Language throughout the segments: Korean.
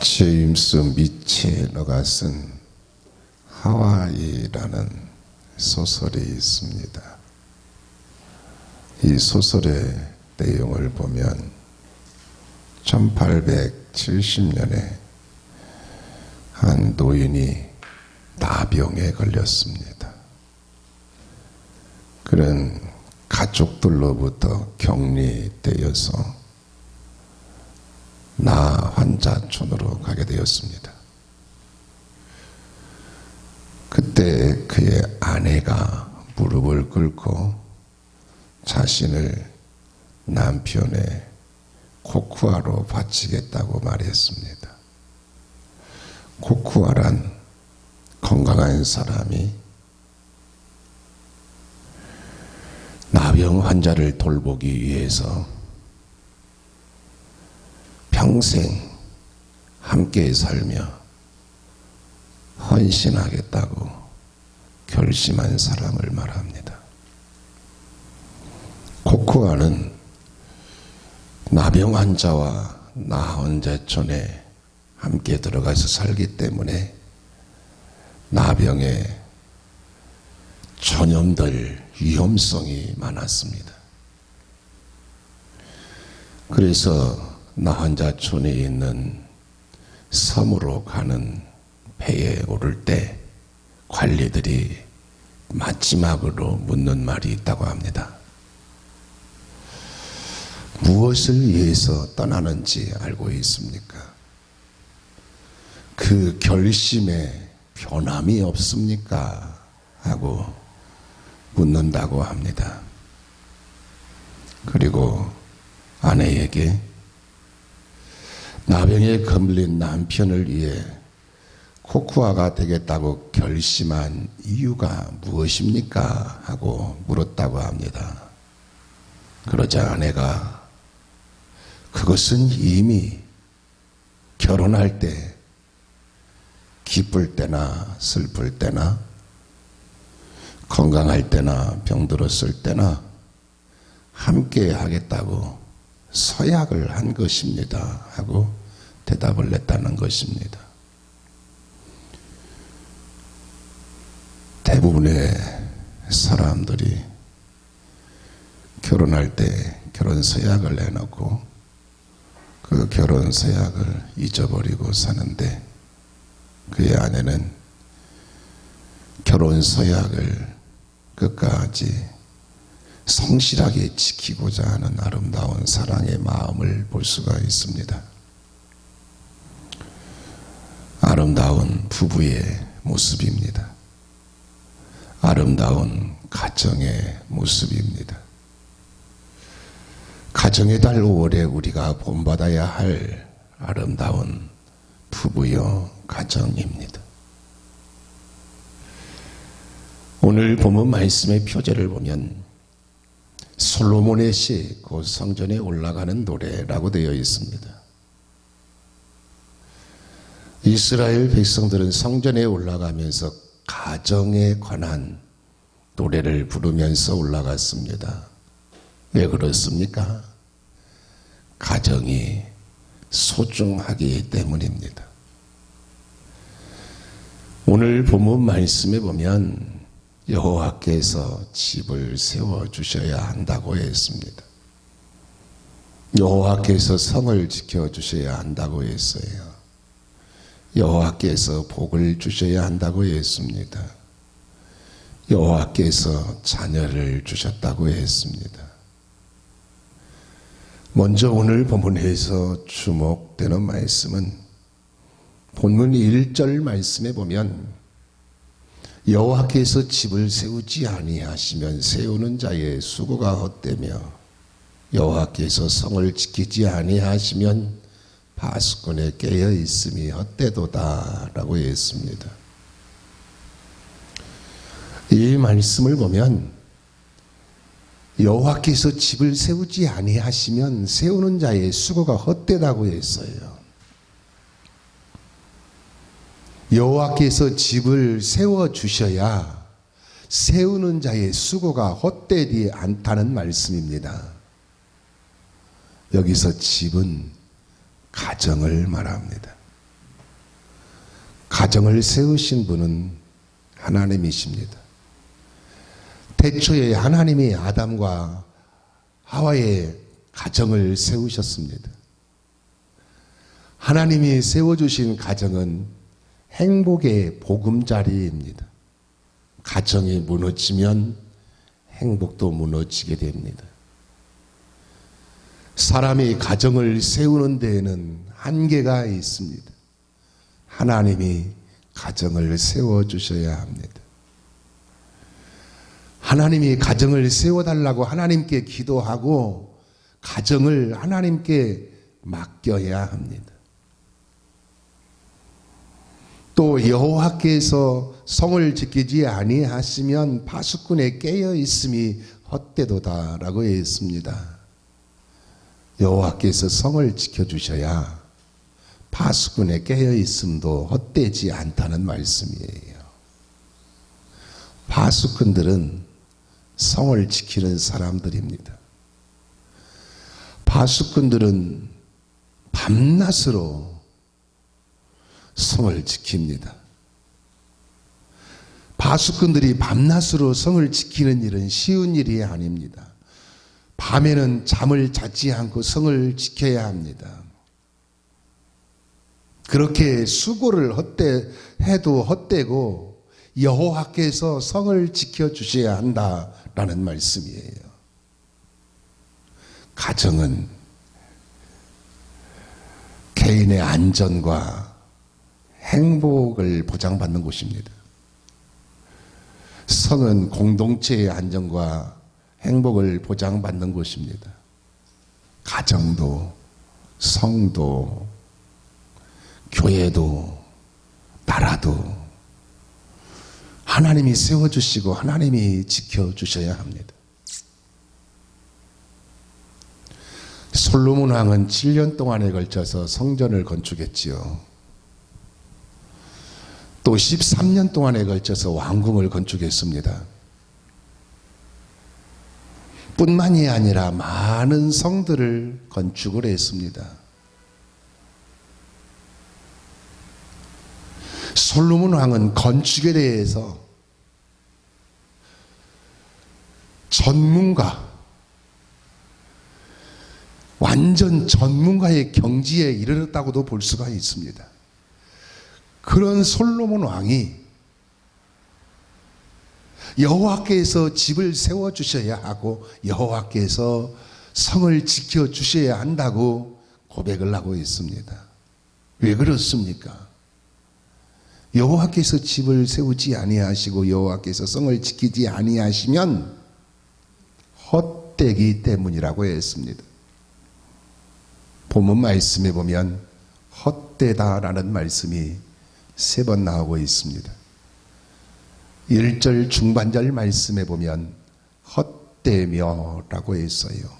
제임스 미첼러가 쓴 하와이라는 소설이 있습니다. 이 소설의 내용을 보면 1870년에 한 노인이 나병에 걸렸습니다. 그는 가족들로부터 격리되어서 나 환자촌으로 가게 되었습니다. 그때 그의 아내가 무릎을 꿇고 자신을 남편의 코쿠아로 바치겠다고 말했습니다. 코쿠아란 건강한 사람이 나병 환자를 돌보기 위해서 평생 함께 살며 헌신하겠다고 결심한 사람을 말합니다. 코쿠아는 나병 환자와 나 환자촌에 함께 들어가서 살기 때문에 나병의 전염될 위험성이 많았습니다. 그래서 나 환자촌에 있는 섬으로 가는 배에 오를 때 관리들이 마지막으로 묻는 말이 있다고 합니다. 무엇을 위해서 떠나는지 알고 있습니까? 그 결심에 변함이 없습니까? 하고 묻는다고 합니다. 그리고 아내에게 나병에 걸린 남편을 위해 코쿠아가 되겠다고 결심한 이유가 무엇입니까? 하고 물었다고 합니다. 그러자 아내가 그것은 이미 결혼할 때 기쁠 때나 슬플 때나 건강할 때나 병들었을 때나 함께 하겠다고 서약을 한 것입니다. 하고 대답을 냈다는 것입니다. 대부분의 사람들이 결혼할 때 결혼 서약을 내놓고 그 결혼 서약을 잊어버리고 사는데 그의 아내는 결혼 서약을 끝까지 성실하게 지키고자 하는 아름다운 사랑의 마음을 볼 수가 있습니다. 아름다운 부부의 모습입니다. 아름다운 가정의 모습입니다. 가정의 달 5월에 우리가 본받아야 할 아름다운 부부여 가정입니다. 오늘 본문 말씀의 표제를 보면 솔로몬의 시, 곧 성전에 올라가는 노래라고 되어 있습니다. 이스라엘 백성들은 성전에 올라가면서 가정에 관한 노래를 부르면서 올라갔습니다. 왜 그렇습니까? 가정이 소중하기 때문입니다. 오늘 본문 말씀에 보면 여호와께서 집을 세워주셔야 한다고 했습니다. 여호와께서 성을 지켜주셔야 한다고 했어요. 여호와께서 복을 주셔야 한다고 했습니다. 여호와께서 자녀를 주셨다고 했습니다. 먼저 오늘 본문에서 주목되는 말씀은 본문 1절 말씀에 보면 여호와께서 집을 세우지 아니하시면 세우는 자의 수고가 헛되며 여호와께서 성을 지키지 아니하시면 파수꾼에 깨어 있음이 헛되도다 라고 했습니다. 이 말씀을 보면 여호와께서 집을 세우지 아니하시면 세우는 자의 수고가 헛되다고 했어요. 여호와께서 집을 세워주셔야 세우는 자의 수고가 헛되지 않다는 말씀입니다. 여기서 집은 가정을 말합니다. 가정을 세우신 분은 하나님이십니다. 태초에 하나님이 아담과 하와의 가정을 세우셨습니다. 하나님이 세워주신 가정은 행복의 보금자리입니다. 가정이 무너지면 행복도 무너지게 됩니다. 사람이 가정을 세우는 데에는 한계가 있습니다. 하나님이 가정을 세워주셔야 합니다. 하나님이 가정을 세워달라고 하나님께 기도하고 가정을 하나님께 맡겨야 합니다. 또 여호와께서 성을 지키지 아니하시면 파수꾼에 깨어 있음이 헛되도다라고 했습니다. 여호와께서 성을 지켜주셔야 파수꾼에 깨어 있음도 헛되지 않다는 말씀이에요. 파수꾼들은 성을 지키는 사람들입니다. 파수꾼들은 밤낮으로 성을 지킵니다. 파수꾼들이 밤낮으로 성을 지키는 일은 쉬운 일이 아닙니다. 밤에는 잠을 자지 않고 성을 지켜야 합니다. 그렇게 수고를 해도 헛되고 여호와께서 성을 지켜주셔야 한다라는 말씀이에요. 가정은 개인의 안전과 행복을 보장받는 곳입니다. 성은 공동체의 안전과 행복을 보장받는 곳입니다. 가정도, 성도, 교회도, 나라도 하나님이 세워주시고 하나님이 지켜주셔야 합니다. 솔로몬 왕은 7년 동안에 걸쳐서 성전을 건축했지요. 또 13년 동안에 걸쳐서 왕궁을 건축했습니다. 뿐만이 아니라 많은 성들을 건축을 했습니다. 솔로몬 왕은 건축에 대해서 완전 전문가의 경지에 이르렀다고도 볼 수가 있습니다. 그런 솔로몬 왕이 여호와께서 집을 세워주셔야 하고 여호와께서 성을 지켜주셔야 한다고 고백을 하고 있습니다. 왜 그렇습니까? 여호와께서 집을 세우지 아니하시고 여호와께서 성을 지키지 아니하시면 헛되기 때문이라고 했습니다. 본문 말씀에 보면 헛되다라는 말씀이 3번 나오고 있습니다. 1절 중반절 말씀에 보면 헛되며 라고 했어요.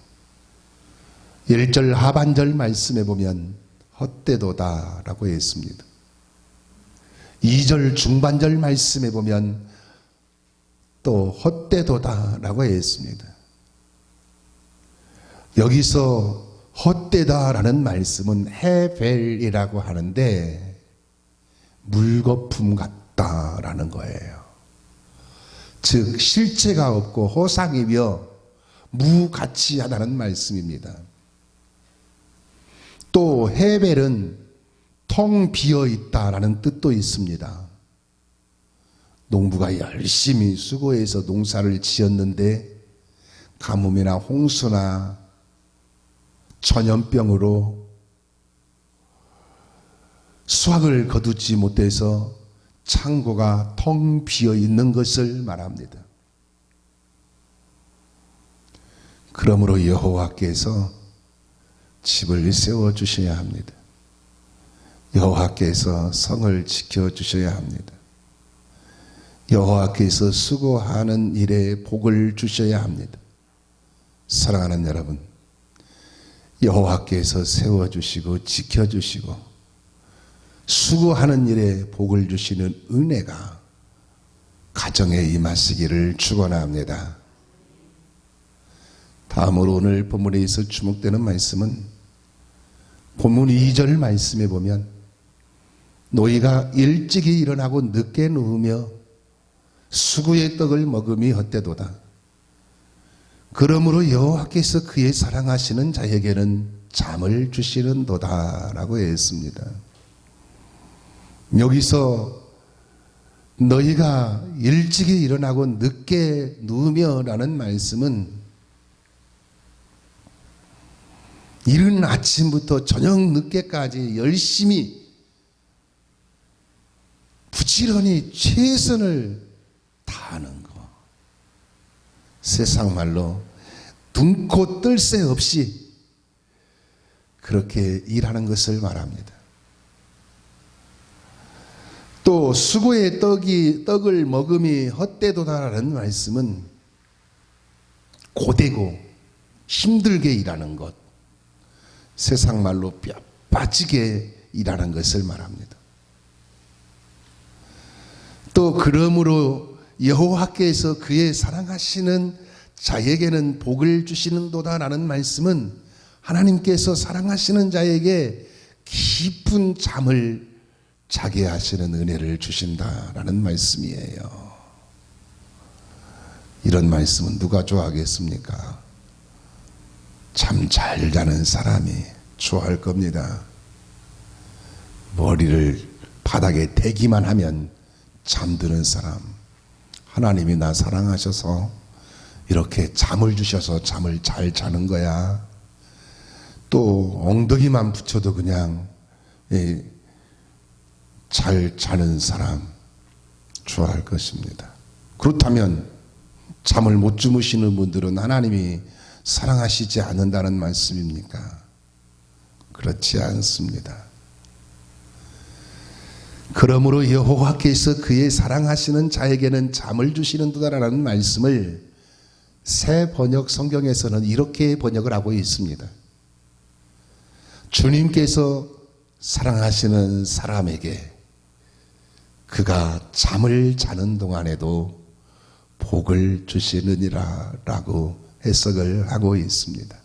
1절 하반절 말씀에 보면 헛되도다 라고 했습니다. 2절 중반절 말씀에 보면 또 헛되도다 라고 했습니다. 여기서 헛되다라는 말씀은 헤벨이라고 하는데 물거품 같다라는 거예요. 즉 실체가 없고 허상이며 무가치하다는 말씀입니다. 또 헤벨은 텅 비어 있다라는 뜻도 있습니다. 농부가 열심히 수고해서 농사를 지었는데 가뭄이나 홍수나 전염병으로 수확을 거두지 못해서 창고가 텅 비어 있는 것을 말합니다. 그러므로 여호와께서 집을 세워주셔야 합니다. 여호와께서 성을 지켜주셔야 합니다. 여호와께서 수고하는 일에 복을 주셔야 합니다. 사랑하는 여러분, 여호와께서 세워주시고 지켜주시고 수고하는 일에 복을 주시는 은혜가 가정에 임하시기를 축원합니다. 다음으로 오늘 본문에서 주목되는 말씀은 본문 2절 말씀에 보면 너희가 일찍이 일어나고 늦게 누우며 수구의 떡을 먹음이 헛되도다. 그러므로 여호와께서 그의 사랑하시는 자에게는 잠을 주시는도다 라고 했습니다. 여기서 너희가 일찍이 일어나고 늦게 누우며 라는 말씀은 이른 아침부터 저녁 늦게까지 열심히 부지런히 최선을 다하는 것, 세상 말로 눈코 뜰 새 없이 그렇게 일하는 것을 말합니다. 또 수고의 떡을 먹음이 헛되도다라는 말씀은 고되고 힘들게 일하는 것, 세상 말로 뼈 빠지게 일하는 것을 말합니다. 또 그러므로 여호와께서 그의 사랑하시는 자에게는 복을 주시는도다라는 말씀은 하나님께서 사랑하시는 자에게 깊은 잠을 자게 하시는 은혜를 주신다라는 말씀이에요. 이런 말씀은 누가 좋아하겠습니까? 잠 잘 자는 사람이 좋아할 겁니다. 머리를 바닥에 대기만 하면 잠드는 사람, 하나님이 나 사랑하셔서 이렇게 잠을 주셔서 잠을 잘 자는 거야. 또 엉덩이만 붙여도 그냥 잘 자는 사람 좋아할 것입니다. 그렇다면 잠을 못 주무시는 분들은 하나님이 사랑하시지 않는다는 말씀입니까? 그렇지 않습니다. 그러므로 여호와께서 그의 사랑하시는 자에게는 잠을 주시는도다라는 말씀을 새 번역 성경에서는 이렇게 번역을 하고 있습니다. 주님께서 사랑하시는 사람에게 그가 잠을 자는 동안에도 복을 주시느니라 라고 해석을 하고 있습니다.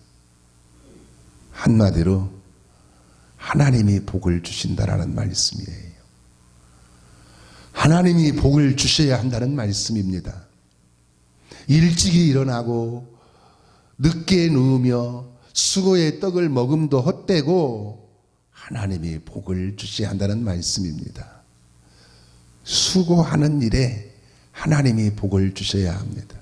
한마디로 하나님이 복을 주신다라는 말씀이에요. 하나님이 복을 주셔야 한다는 말씀입니다. 일찍이 일어나고 늦게 누우며 수고의 떡을 먹음도 헛되고 하나님이 복을 주셔야 한다는 말씀입니다. 수고하는 일에 하나님이 복을 주셔야 합니다.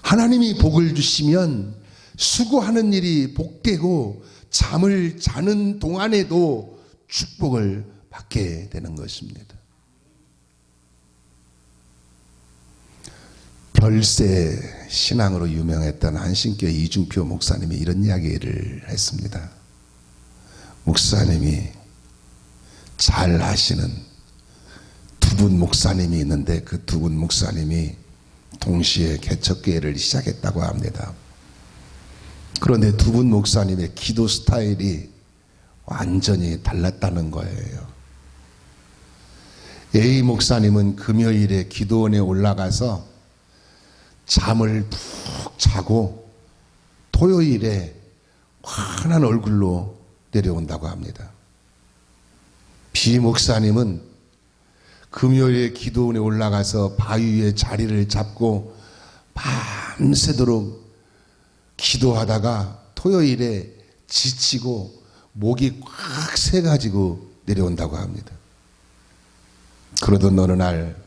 하나님이 복을 주시면 수고하는 일이 복되고 잠을 자는 동안에도 축복을 받게 되는 것입니다. 별세 신앙으로 유명했던 한신교회 이중표 목사님이 이런 이야기를 했습니다. 목사님이 잘 아시는 두 분 목사님이 있는데 그 두 분 목사님이 동시에 개척교회를 시작했다고 합니다. 그런데 두 분 목사님의 기도 스타일이 완전히 달랐다는 거예요. A 목사님은 금요일에 기도원에 올라가서 잠을 푹 자고 토요일에 환한 얼굴로 내려온다고 합니다. B 목사님은 금요일에 기도원에 올라가서 바위 위에 자리를 잡고 밤새도록 기도하다가 토요일에 지치고 목이 꽉 새가지고 내려온다고 합니다. 그러던 어느 날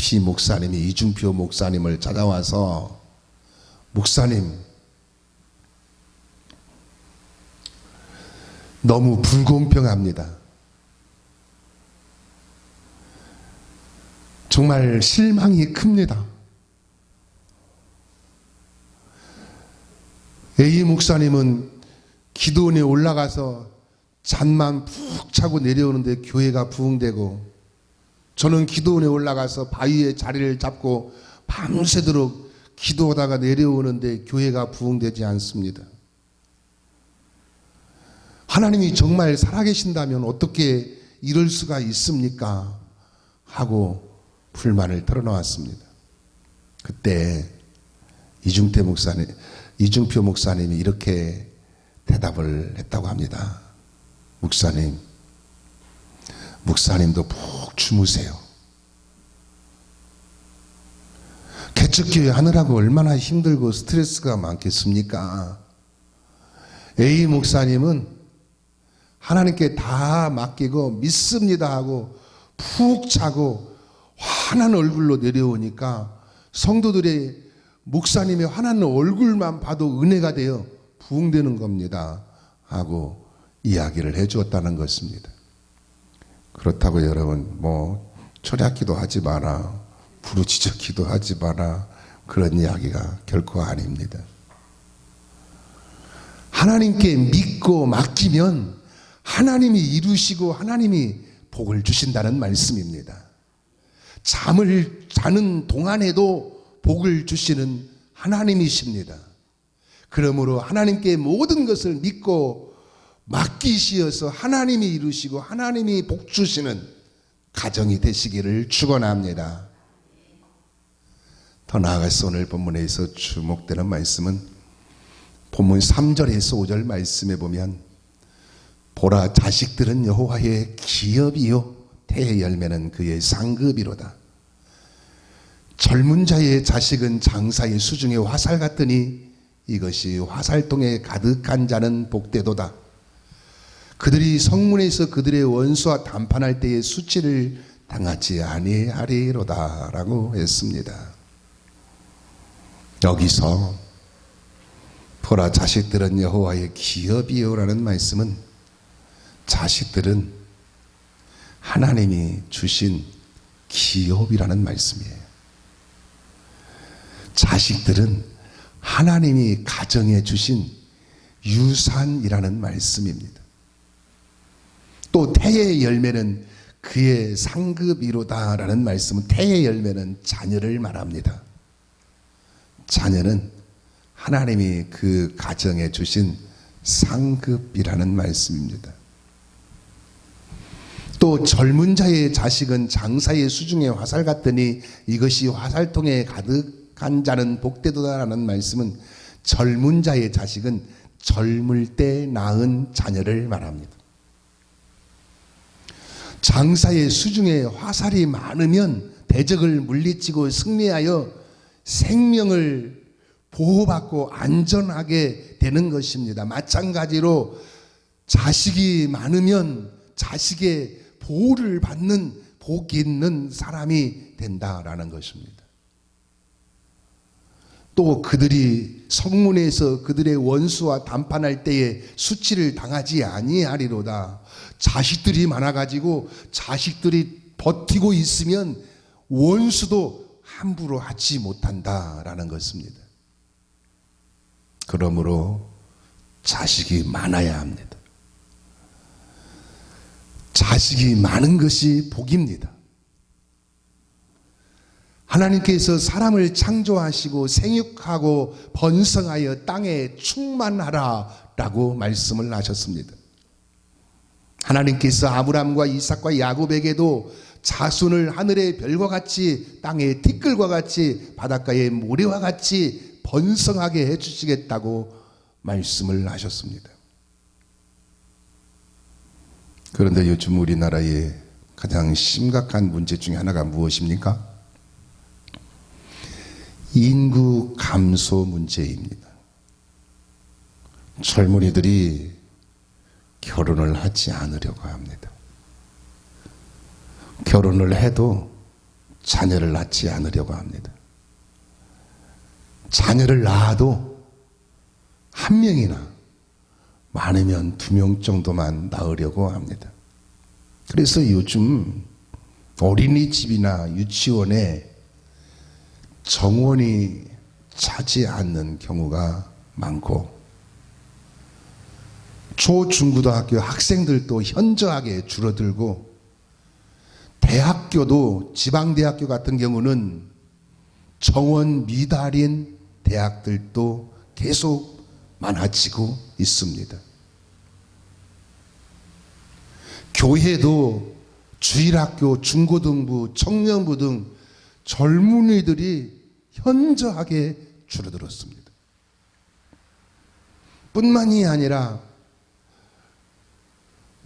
피 목사님이 이중표 목사님을 찾아와서 목사님 너무 불공평합니다. 정말 실망이 큽니다. A 목사님은 기도원에 올라가서 잠만 푹 자고 내려오는데 교회가 부흥되고 저는 기도원에 올라가서 바위에 자리를 잡고 밤새도록 기도하다가 내려오는데 교회가 부흥되지 않습니다. 하나님이 정말 살아계신다면 어떻게 이럴 수가 있습니까? 하고 불만을 털어놓았습니다. 그때 이중표 목사님이 이렇게 대답을 했다고 합니다. 목사님, 목사님도 푹 주무세요. 개척교회 하느라고 얼마나 힘들고 스트레스가 많겠습니까? A 목사님은 하나님께 다 맡기고 믿습니다 하고 푹 자고 환한 얼굴로 내려오니까 성도들의 목사님의 환한 얼굴만 봐도 은혜가 되어 부흥되는 겁니다 하고 이야기를 해 주었다는 것입니다. 그렇다고 여러분 초략기도 하지 마라, 부르짖기도 하지 마라, 그런 이야기가 결코 아닙니다. 하나님께 믿고 맡기면 하나님이 이루시고 하나님이 복을 주신다는 말씀입니다. 잠을 자는 동안에도 복을 주시는 하나님이십니다. 그러므로 하나님께 모든 것을 믿고 맡기시어서 하나님이 이루시고 하나님이 복 주시는 가정이 되시기를 축원합니다. 더 나아가서 오늘 본문에서 주목되는 말씀은 본문 3절에서 5절 말씀에 보면 보라, 자식들은 여호와의 기업이요 태의 열매는 그의 상급이로다. 젊은 자의 자식은 장사의 수중에 화살 같으니 이것이 화살통에 가득한 자는 복되도다. 그들이 성문에서 그들의 원수와談판할 때에 수치를 당하지 아니하리로다 라고 했습니다. 여기서 보라, 자식들은 여호와의 기업이요 라는 말씀은 자식들은 하나님이 주신 기업이라는 말씀이에요. 자식들은 하나님이 가정에 주신 유산이라는 말씀입니다. 또 태의 열매는 그의 상급이로다 라는 말씀은 태의 열매는 자녀를 말합니다. 자녀는 하나님이 그 가정에 주신 상급이라는 말씀입니다. 또 젊은 자의 자식은 장사의 수중에 화살 같으니 이것이 화살통에 가득한 자는 복되도다라는 말씀은 젊은 자의 자식은 젊을 때 낳은 자녀를 말합니다. 장사의 수중에 화살이 많으면 대적을 물리치고 승리하여 생명을 보호받고 안전하게 되는 것입니다. 마찬가지로 자식이 많으면 자식의 보호를 받는 복 있는 사람이 된다라는 것입니다. 또 그들이 성문에서 그들의 원수와談판할 때에 수치를 당하지 아니하리로다. 자식들이 많아가지고 자식들이 버티고 있으면 원수도 함부로 하지 못한다라는 것입니다. 그러므로 자식이 많아야 합니다. 자식이 많은 것이 복입니다. 하나님께서 사람을 창조하시고 생육하고 번성하여 땅에 충만하라 라고 말씀을 하셨습니다. 하나님께서 아브람과 이삭과 야곱에게도 자손을 하늘의 별과 같이 땅의 티끌과 같이 바닷가의 모래와 같이 번성하게 해주시겠다고 말씀을 하셨습니다. 그런데 요즘 우리나라의 가장 심각한 문제 중에 하나가 무엇입니까? 인구 감소 문제입니다. 젊은이들이 결혼을 하지 않으려고 합니다. 결혼을 해도 자녀를 낳지 않으려고 합니다. 자녀를 낳아도 한 명이나 많으면 2명 정도만 낳으려고 합니다. 그래서 요즘 어린이집이나 유치원에 정원이 차지 않는 경우가 많고 초, 중고등학교 학생들도 현저하게 줄어들고 대학교도 지방대학교 같은 경우는 정원 미달인 대학들도 계속 많아지고 있습니다. 교회도 주일학교, 중고등부, 청년부 등 젊은이들이 현저하게 줄어들었습니다. 뿐만이 아니라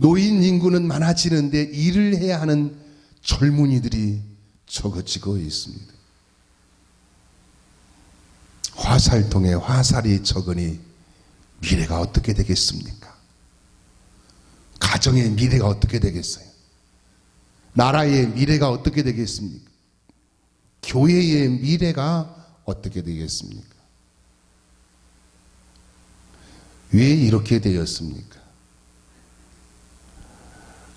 노인 인구는 많아지는데 일을 해야 하는 젊은이들이 적어지고 있습니다. 화살통에 화살이 적으니 미래가 어떻게 되겠습니까? 가정의 미래가 어떻게 되겠어요? 나라의 미래가 어떻게 되겠습니까? 교회의 미래가 어떻게 되겠습니까? 왜 이렇게 되었습니까?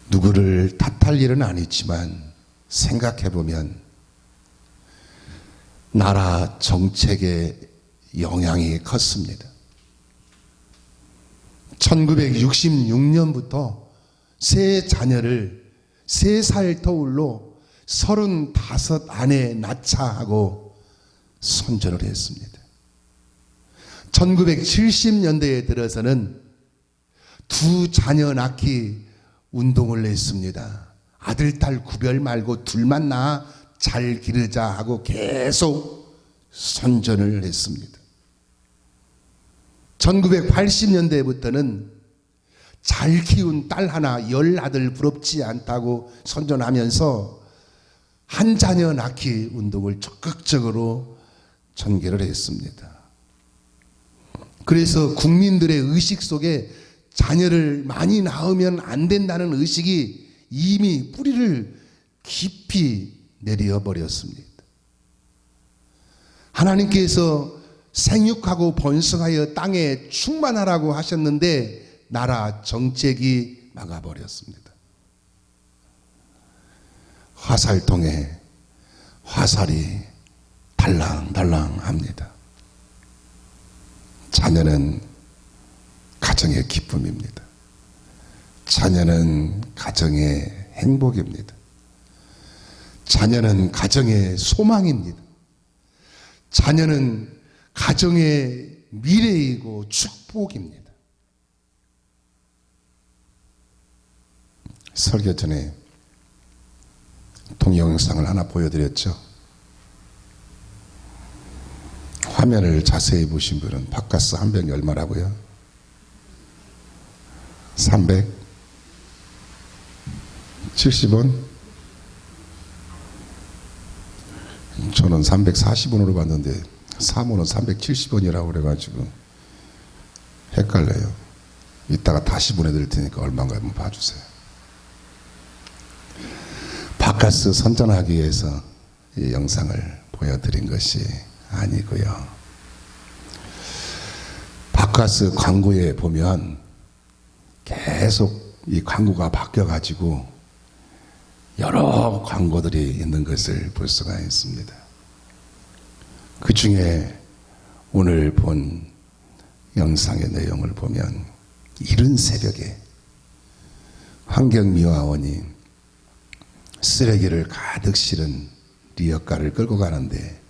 누구를 탓할 일은 아니지만 생각해보면 나라 정책의 영향이 컸습니다. 1966년부터 세 자녀를 3살 터울로 35 안에 낳자하고 선전을 했습니다. 1970년대에 들어서는 2 자녀 낳기 운동을 했습니다. 아들, 딸 구별 말고 둘만 낳아 잘 기르자 하고 계속 선전을 했습니다. 1980년대부터는 잘 키운 딸 하나 10 아들 부럽지 않다고 선전하면서 한 자녀 낳기 운동을 적극적으로 전개를 했습니다. 그래서 국민들의 의식 속에 자녀를 많이 낳으면 안 된다는 의식이 이미 뿌리를 깊이 내려버렸습니다. 하나님께서 생육하고 번성하여 땅에 충만하라고 하셨는데 나라 정책이 막아버렸습니다. 화살통에 화살이 달랑달랑합니다. 자녀는 가정의 기쁨입니다. 자녀는 가정의 행복입니다. 자녀는 가정의 소망입니다. 자녀는 가정의 미래이고 축복입니다. 설교 전에 동영상을 하나 보여드렸죠. 화면을 자세히 보신 분은 바카스 한 병이 얼마라고요? 370원? 저는 340원으로 봤는데 사모는 370원이라고 그래가지고 헷갈려요. 이따가 다시 보내드릴 테니까 얼마인가 한번 봐주세요. 바카스 선전하기 위해서 이 영상을 보여드린 것이 아니고요. 바카스 광고에 보면 계속 이 광고가 바뀌어가지고 여러 광고들이 있는 것을 볼 수가 있습니다. 그 중에 오늘 본 영상의 내용을 보면 이른 새벽에 환경미화원이 쓰레기를 가득 실은 리어카를 끌고 가는데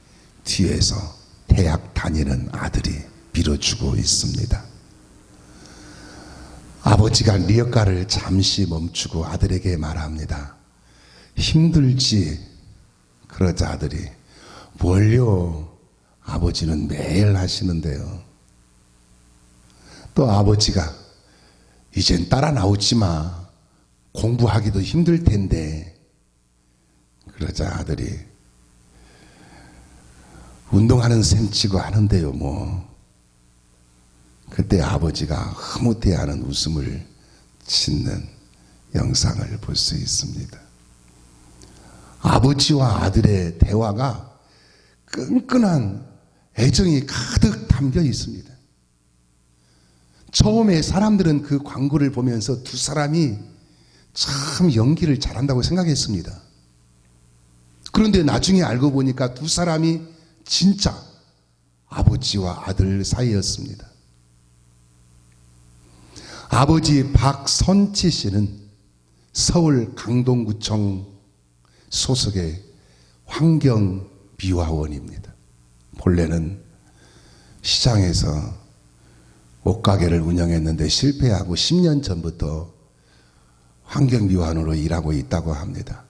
뒤에서 대학 다니는 아들이 밀어주고 있습니다. 아버지가 리어카를 잠시 멈추고 아들에게 말합니다. 힘들지? 그러자 아들이 뭘요? 아버지는 매일 하시는데요. 또 아버지가 이젠 따라 나오지 마. 공부하기도 힘들 텐데. 그러자 아들이 운동하는 셈 치고 하는데요 뭐. 그때 아버지가 흐뭇해하는 웃음을 짓는 영상을 볼 수 있습니다. 아버지와 아들의 대화가 끈끈한 애정이 가득 담겨 있습니다. 처음에 사람들은 그 광고를 보면서 두 사람이 참 연기를 잘한다고 생각했습니다. 그런데 나중에 알고 보니까 두 사람이 진짜 아버지와 아들 사이였습니다. 아버지 박선치 씨는 서울 강동구청 소속의 환경미화원입니다. 본래는 시장에서 옷가게를 운영했는데 실패하고 10년 전부터 환경미화원으로 일하고 있다고 합니다.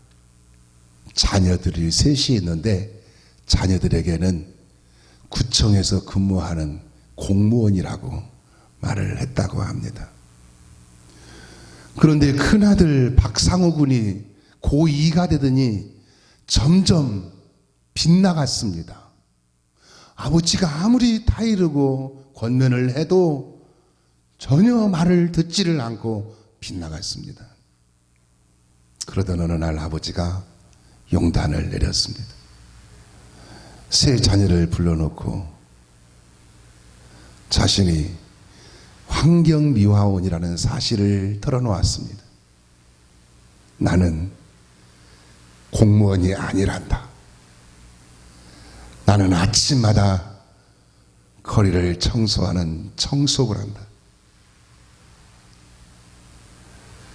자녀들이 셋이 있는데 자녀들에게는 구청에서 근무하는 공무원이라고 말을 했다고 합니다. 그런데 큰아들 박상호 군이 고2가 되더니 점점 빗나갔습니다. 아버지가 아무리 타이르고 권면을 해도 전혀 말을 듣지를 않고 빗나갔습니다. 그러던 어느 날 아버지가 용단을 내렸습니다. 세 자녀를 불러놓고 자신이 환경미화원이라는 사실을 털어놓았습니다. 나는 공무원이 아니란다. 나는 아침마다 거리를 청소하는 청소부를 한다.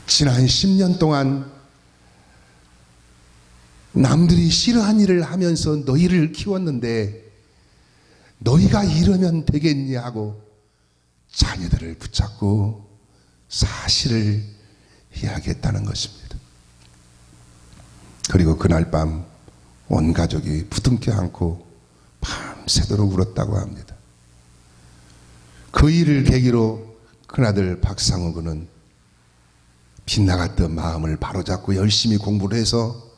지난 10년 동안 남들이 싫어한 일을 하면서 너희를 키웠는데 너희가 이러면 되겠니 하고 자녀들을 붙잡고 사실을 이야기했다는 것입니다. 그리고 그날 밤 온 가족이 부둥켜 안고 밤새도록 울었다고 합니다. 그 일을 계기로 큰아들 박상호 군은 빗나갔던 마음을 바로잡고 열심히 공부를 해서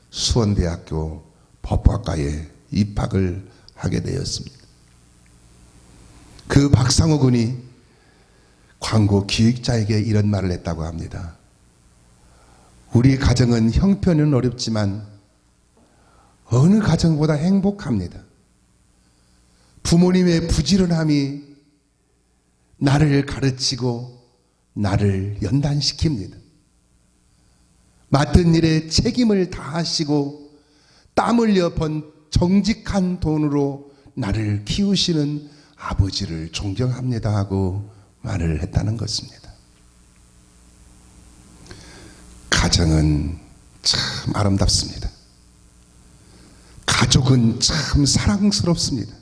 수원대학교 법학과에 입학을 하게 되었습니다. 그 박상호 군이 광고 기획자에게 이런 말을 했다고 합니다. 우리 가정은 형편은 어렵지만 어느 가정보다 행복합니다. 부모님의 부지런함이 나를 가르치고 나를 연단시킵니다. 맡은 일에 책임을 다하시고 땀 흘려 번 정직한 돈으로 나를 키우시는 아버지를 존경합니다 하고 말을 했다는 것입니다. 가정은 참 아름답습니다. 가족은 참 사랑스럽습니다.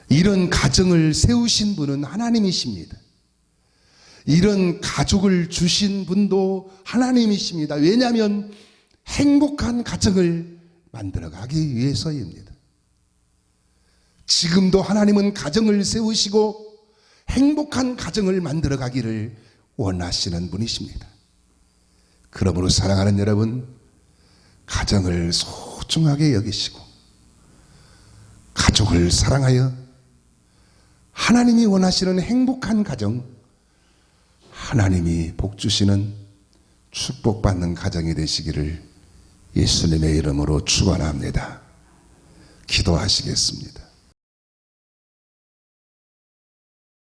이런 가정을 세우신 분은 하나님이십니다. 이런 가족을 주신 분도 하나님이십니다. 왜냐하면 행복한 가정을 만들어가기 위해서입니다. 지금도 하나님은 가정을 세우시고 행복한 가정을 만들어가기를 원하시는 분이십니다. 그러므로 사랑하는 여러분, 가정을 소중하게 여기시고 가족을 사랑하여 하나님이 원하시는 행복한 가정, 하나님이 복 주시는 축복받는 가정이 되시기를 예수님의 이름으로 축원합니다. 기도하시겠습니다.